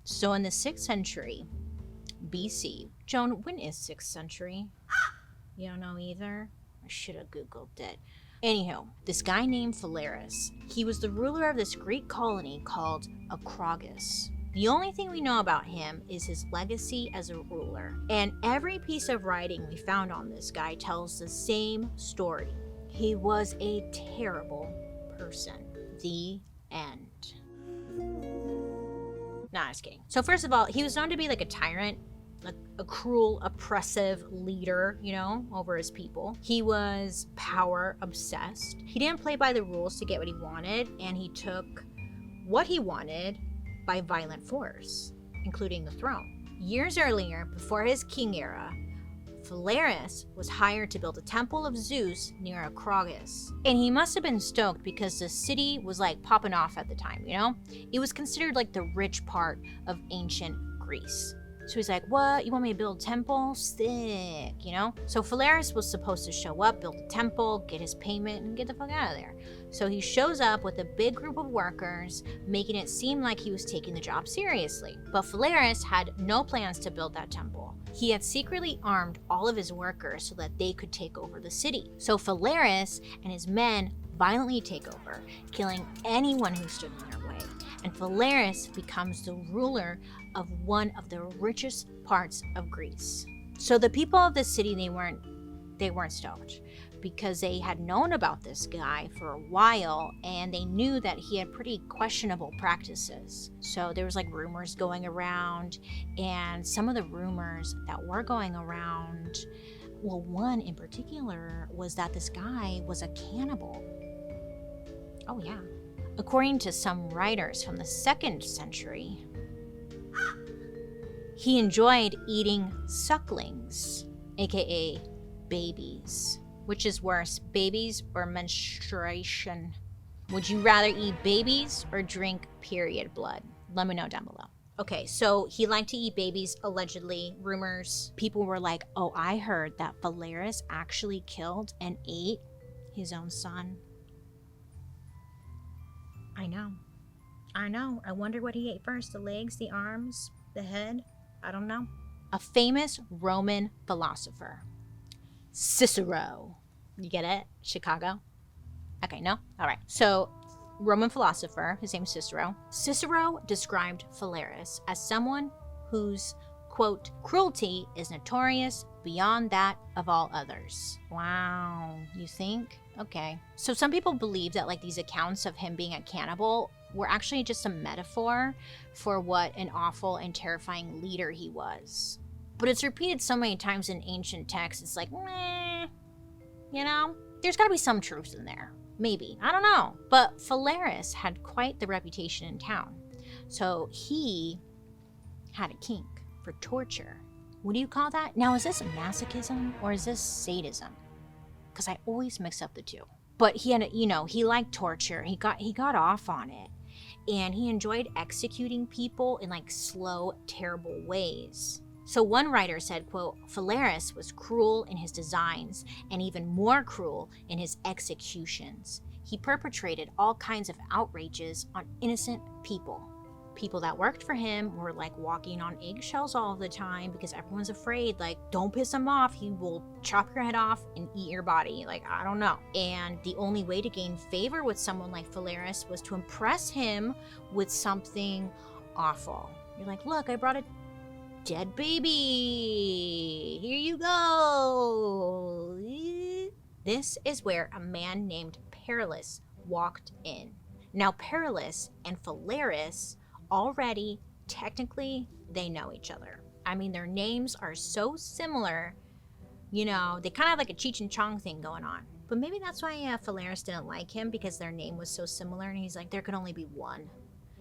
So in the 6th century BC, Joan, when is 6th century? You don't know either? I should have Googled it. Anywho, this guy named Phalaris, he was the ruler of this Greek colony called Acragas. The only thing we know about him is his legacy as a ruler. And every piece of writing we found on this guy tells the same story. He was a terrible person. The end. Nah, just kidding. So first of all, he was known to be like a tyrant, like a cruel, oppressive leader, over his people. He was power obsessed. He didn't play by the rules to get what he wanted, and he took what he wanted by violent force, including the throne. Years earlier, before his king era, Phalaris was hired to build a temple of Zeus near Acragas. And he must have been stoked because the city was like popping off at the time, It was considered like the rich part of ancient Greece. So he's like, what? You want me to build a temple? Sick, So Phalaris was supposed to show up, build a temple, get his payment, and get the fuck out of there. So he shows up with a big group of workers, making it seem like he was taking the job seriously. But Phalaris had no plans to build that temple. He had secretly armed all of his workers so that they could take over the city. So Phalaris and his men violently take over, killing anyone who stood in their way. And Phalaris becomes the ruler of one of the richest parts of Greece. So the people of the city, they weren't stoked because they had known about this guy for a while and they knew that he had pretty questionable practices. So there was like rumors going around, and some of the rumors that were going around, well, one in particular was that this guy was a cannibal. Oh yeah. According to some writers from the 2nd century, he enjoyed eating sucklings, aka babies. Which is worse, babies or menstruation? Would you rather eat babies or drink period blood? Let me know down below. Okay, so he liked to eat babies, allegedly. Rumors. People were like, oh, I heard that Phalaris actually killed and ate his own son. I know. I wonder what he ate first. The legs, the arms, the head? I don't know. A famous Roman philosopher, Cicero. You get it? Chicago? Okay, no? All right. So, Roman philosopher, his name's Cicero. Cicero described Phalaris as someone whose, quote, cruelty is notorious beyond that of all others. Wow, you think? Okay. So some people believe that like these accounts of him being a cannibal were actually just a metaphor for what an awful and terrifying leader he was. But it's repeated so many times in ancient texts, it's like, meh, there's gotta be some truth in there. Maybe, I don't know. But Phalaris had quite the reputation in town. So he had a kink for torture. What do you call that? Now, is this masochism or is this sadism? Because I always mix up the two. But he had, he liked torture. He got off on it. And he enjoyed executing people in like slow, terrible ways. So one writer said, quote, Phalaris was cruel in his designs and even more cruel in his executions. He perpetrated all kinds of outrages on innocent people. People that worked for him were like walking on eggshells all the time because everyone's afraid, like, don't piss him off. He will chop your head off and eat your body. Like, I don't know. And the only way to gain favor with someone like Phalaris was to impress him with something awful. You're like, look, I brought a dead baby. Here you go. This is where a man named Perillus walked in. Now, Perillus and Phalaris already, technically, they know each other. I mean, their names are so similar, they kind of have like a Cheech and Chong thing going on. But maybe that's why Phalaris didn't like him, because their name was so similar, and he's like, there could only be one.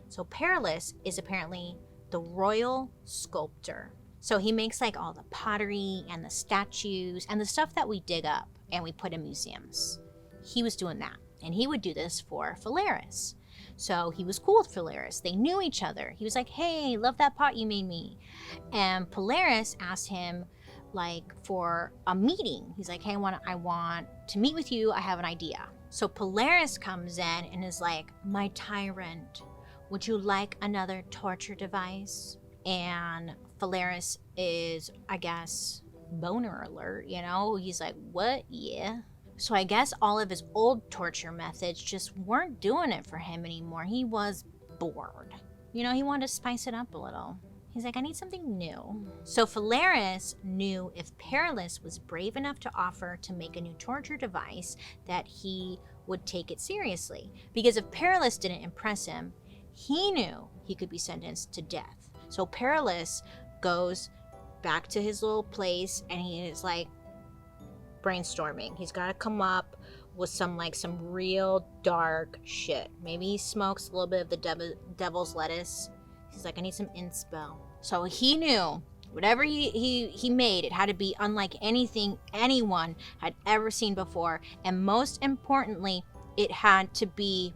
So Perillus is apparently the royal sculptor. So he makes like all the pottery and the statues and the stuff that we dig up and we put in museums. He was doing that, and he would do this for Phalaris. So he was cool with Phalaris. They knew each other. He was like, hey, love that pot you made me. And Phalaris asked him like for a meeting. He's like, hey, I want to meet with you. I have an idea. So Phalaris comes in and is like, my tyrant would you like another torture device? And Phalaris is, I guess, boner alert, you know? He's like, what? Yeah. So I guess all of his old torture methods just weren't doing it for him anymore. He was bored. You know, he wanted to spice it up a little. He's like, I need something new. So Phalaris knew if Perilous was brave enough to offer to make a new torture device, that he would take it seriously. Because if Perilous didn't impress him, he knew he could be sentenced to death. So Perilous goes back to his little place and he is like brainstorming. He's got to come up with some real dark shit. Maybe he smokes a little bit of the devil's lettuce. He's like, I need some inspo. So he knew whatever he made, it had to be unlike anything anyone had ever seen before. And most importantly, it had to be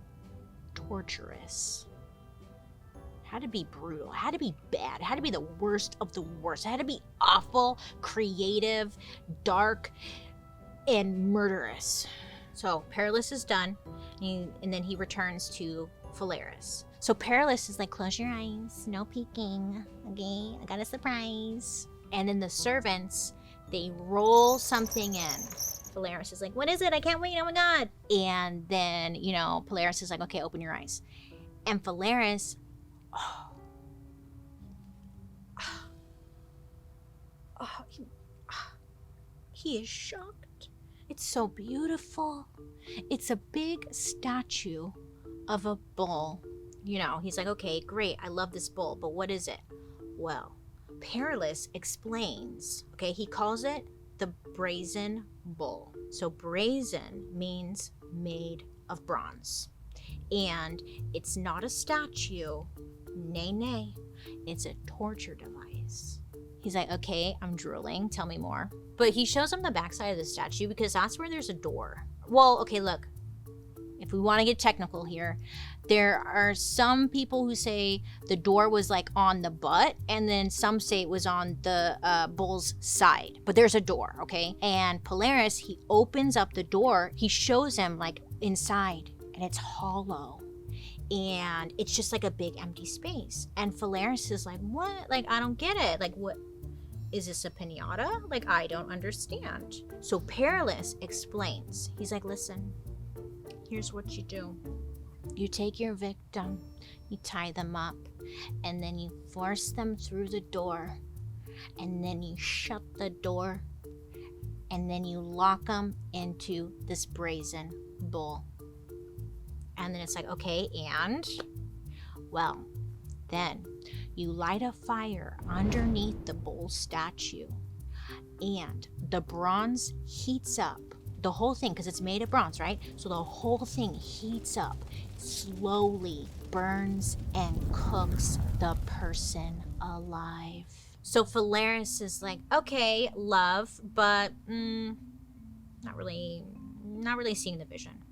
torturous. It had to be brutal. It had to be bad. It had to be the worst of the worst. It had to be awful, creative, dark, and murderous. So Perilous is done, and then he returns to Phalaris. So Perilous is like, close your eyes, no peeking, okay? I got a surprise. And then the servants, they roll something in. Phalaris is like, what is it? I can't wait, oh my god. And then, you know, Phalaris is like, okay, open your eyes. And Phalaris, he is shocked. It's so beautiful. It's a big statue of a bull. You know, he's like, okay, great, I love this bull, but what is it? Well, Perilous explains, okay, he calls it the brazen bull. So brazen means made of bronze. And it's not a statue, nay, it's a torture device. He's like, okay, I'm drooling, tell me more. But he shows him the backside of the statue because that's where there's a door. Well, okay, look, if we want to get technical here, there are some people who say the door was like on the butt, and then some say it was on the bull's side. But there's a door, okay? And Phalaris, he opens up the door. He shows him like inside, and it's hollow. And it's just like a big empty space. And Phalaris is like, what? Like, I don't get it. Like, what? Is this a pinata? Like, I don't understand. So Perilous explains. He's like, listen, here's what you do. You take your victim, you tie them up, and then you force them through the door, and then you shut the door, and then you lock them into this brazen bull. And then it's like, okay, and? Well, then you light a fire underneath the bull statue, and the bronze heats up. The whole thing, because it's made of bronze, right? So the whole thing heats up, slowly burns and cooks the person alive. So Phalaris is like, okay, love, but not really seeing the vision.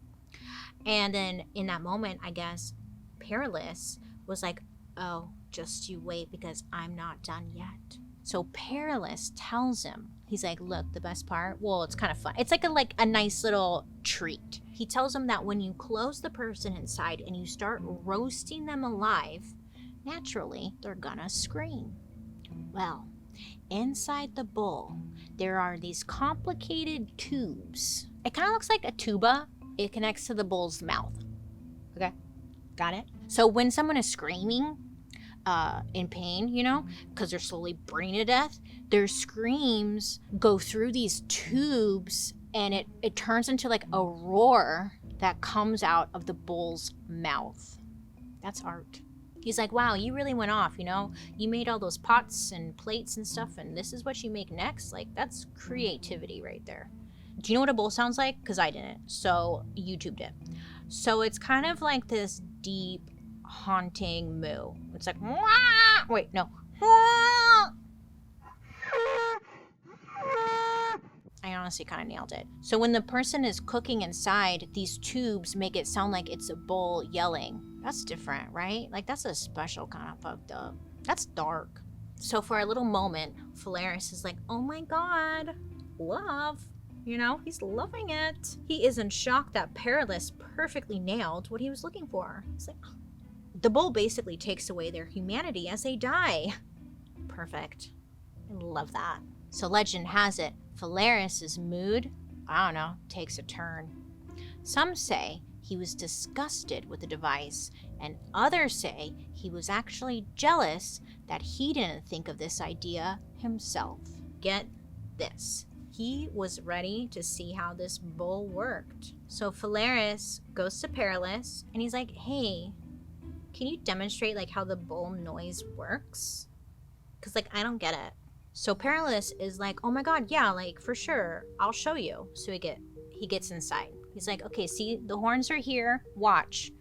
And then in that moment, I guess Perilous was like, oh, just you wait, because I'm not done yet. So Perilous tells him, he's like, look, the best part, well, it's kind of fun. It's like a nice little treat. He tells him that when you close the person inside and you start roasting them alive, naturally, they're gonna scream. Well, inside the bull, there are these complicated tubes. It kind of looks like a tuba. It connects to the bull's mouth. Okay, got it? So when someone is screaming, in pain, you know, because they're slowly burning to death, their screams go through these tubes, and it turns into like a roar that comes out of the bull's mouth. That's art. He's like, wow, you really went off, you know? You made all those pots and plates and stuff, and this is what you make next? Like, that's creativity right there. Do you know what a bull sounds like? Because I didn't, so YouTubed it. So it's kind of like this deep, haunting moo. It's like, wah! Wait, no. Wah! I honestly kind of nailed it. So when the person is cooking inside, these tubes make it sound like it's a bull yelling. That's different, right? Like, that's a special kind of fucked up. That's dark. So for a little moment, Phalaris is like, oh my god, love. You know, he's loving it. He is in shock that Perilous perfectly nailed what he was looking for. He's like, The bull basically takes away their humanity as they die. Perfect. I love that. So legend has it, Phalaris's mood, I don't know, takes a turn. Some say he was disgusted with the device, and others say he was actually jealous that he didn't think of this idea himself. Get this. He was ready to see how this bull worked. So Phalaris goes to Perillus and he's like, hey, can you demonstrate like how the bull noise works? Because like, I don't get it. So Perillus is like, oh my god, yeah, like for sure, I'll show you. So he gets inside. He's like, okay, see, the horns are here, watch.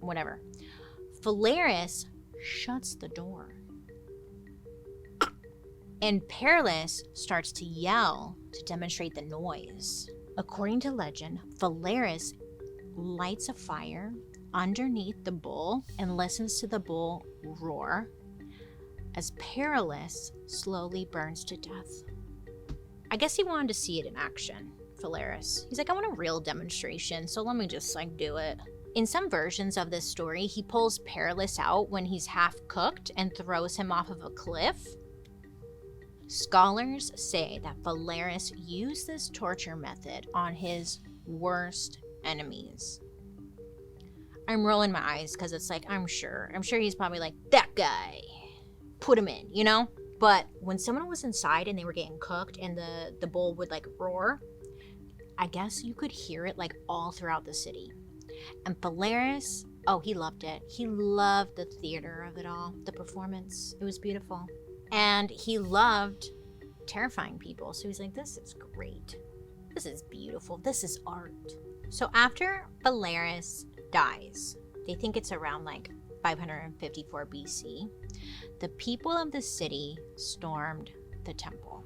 Whatever. Phalaris shuts the door. And Perillus starts to yell to demonstrate the noise. According to legend, Phalaris lights a fire underneath the bull and listens to the bull roar as Perillus slowly burns to death. I guess he wanted to see it in action, Phalaris. He's like, I want a real demonstration, so let me just like do it. In some versions of this story, he pulls Perillus out when he's half cooked and throws him off of a cliff. Scholars say that Phalaris used this torture method on his worst enemies. I'm rolling my eyes because it's like, I'm sure he's probably like, that guy, put him in, you know? But when someone was inside and they were getting cooked and the bull would like roar, I guess you could hear it like all throughout the city. And Phalaris, oh, he loved it. He loved the theater of it all, the performance. It was beautiful. And he loved terrifying people. So he's like, this is great. This is beautiful. This is art. So after Phalaris dies, they think it's around like 554 BC, the people of the city stormed the temple.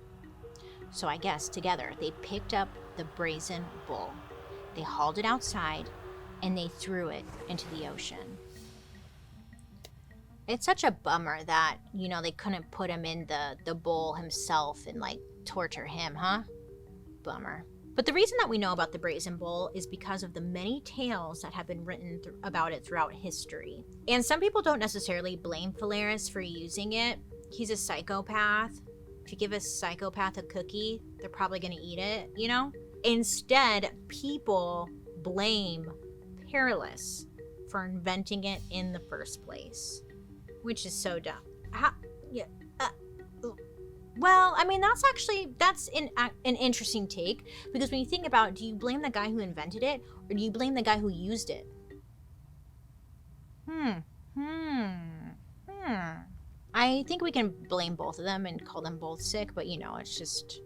So I guess together they picked up the brazen bull. They hauled it outside and they threw it into the ocean. It's such a bummer that, you know, they couldn't put him in the bowl himself and like torture him, huh? Bummer. But the reason that we know about the brazen bull is because of the many tales that have been written about it throughout history. And some people don't necessarily blame Phalaris for using it. He's a psychopath. If you give a psychopath a cookie, they're probably going to eat it, you know? Instead, people blame Perillus for inventing it in the first place. Which is so dumb. Well, I mean, that's an interesting take. Because when you think about it, do you blame the guy who invented it? Or do you blame the guy who used it? I think we can blame both of them and call them both sick. But, you know, it's just,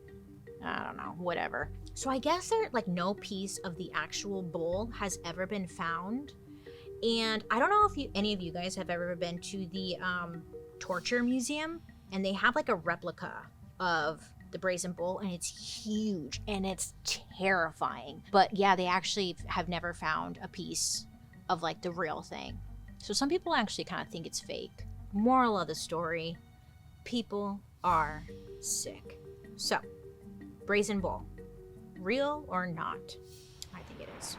I don't know, whatever. So I guess no piece of the actual bull has ever been found. And I don't know if any of you guys have ever been to the torture museum, and they have like a replica of the brazen bull, and it's huge and it's terrifying. But yeah, they actually have never found a piece of like the real thing. So some people actually kind of think it's fake. Moral of the story, people are sick. So, brazen bull, real or not? I think it is.